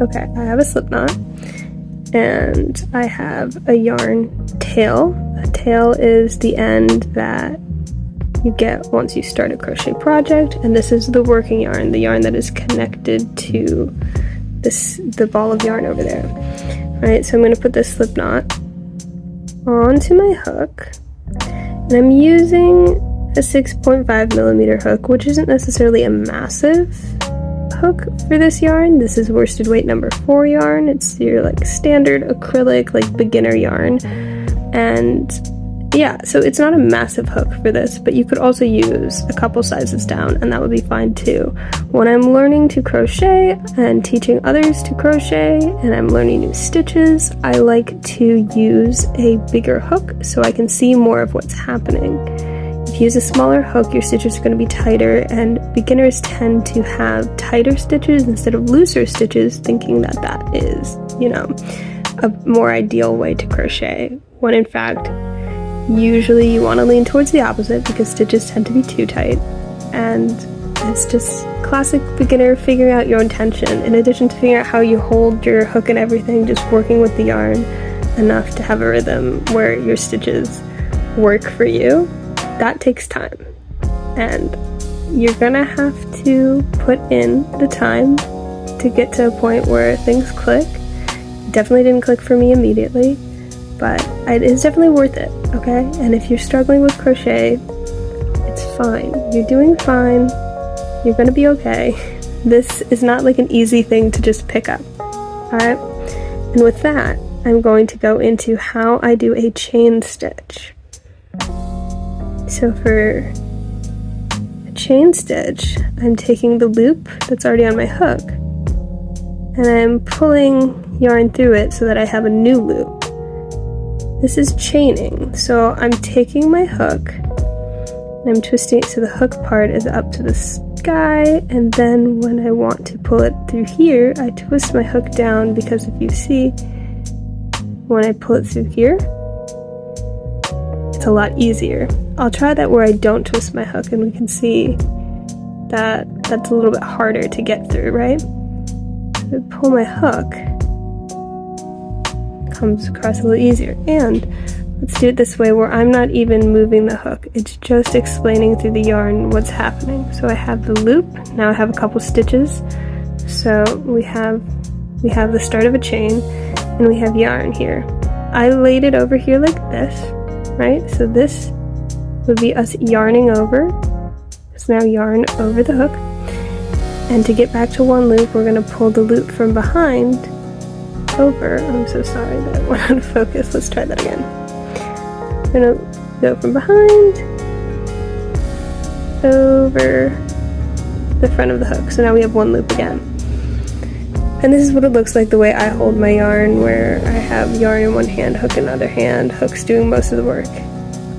Okay, I have a slip knot, and I have a yarn tail. A tail is the end that you get once you start a crochet project, and this is the working yarn, the yarn that is connected to the ball of yarn over there. Alright, so I'm going to put this slip knot onto my hook, and I'm using a 6.5 millimeter hook, which isn't necessarily a massive hook for this yarn. This is worsted weight number 4 yarn. It's your like standard acrylic, like beginner yarn, and yeah, so it's not a massive hook for this, but you could also use a couple sizes down and that would be fine too. When I'm learning to crochet and teaching others to crochet and I'm learning new stitches, I like to use a bigger hook so I can see more of what's happening. If you use a smaller hook, your stitches are going to be tighter, and beginners tend to have tighter stitches instead of looser stitches, thinking that that is, you know, a more ideal way to crochet, when in fact, usually you want to lean towards the opposite because stitches tend to be too tight, and it's just classic beginner figuring out your own tension. In addition to figuring out how you hold your hook and everything, just working with the yarn enough to have a rhythm where your stitches work for you, that takes time. And you're gonna have to put in the time to get to a point where things click. It definitely didn't click for me immediately, but it is definitely worth it, okay? And if you're struggling with crochet, it's fine. You're doing fine. You're gonna be okay. This is not like an easy thing to just pick up, alright? And with that, I'm going to go into how I do a chain stitch. So for a chain stitch, I'm taking the loop that's already on my hook, and I'm pulling yarn through it so that I have a new loop. This is chaining, so I'm taking my hook and I'm twisting it so the hook part is up to the sky, and then when I want to pull it through here, I twist my hook down, because if you see, when I pull it through here, it's a lot easier. I'll try that where I don't twist my hook, and we can see that that's a little bit harder to get through, right? So I pull my hook, comes across a little easier. And let's do it this way where I'm not even moving the hook, it's just explaining through the yarn what's happening. So I have the loop, now I have a couple stitches, so we have the start of a chain, and we have yarn here. I laid it over here like this, right? So this would be us yarning over. It's now yarn over the hook, and to get back to one loop, we're going to pull the loop from behind over. I'm so sorry that I went out of focus. Let's try that again. We're going to go from behind over the front of the hook. So now we have one loop again. And this is what it looks like the way I hold my yarn, where I have yarn in one hand, hook in the other hand, hook's doing most of the work.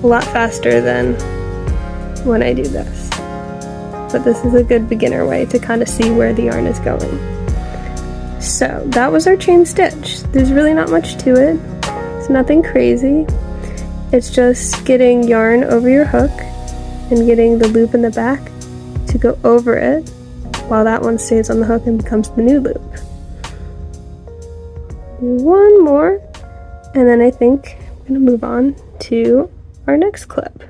A lot faster than when I do this. But this is a good beginner way to kind of see where the yarn is going. So that was our chain stitch. There's really not much to it. It's nothing crazy. It's just getting yarn over your hook and getting the loop in the back to go over it while that one stays on the hook and becomes the new loop. One more, and then I think I'm going to move on to our next clip.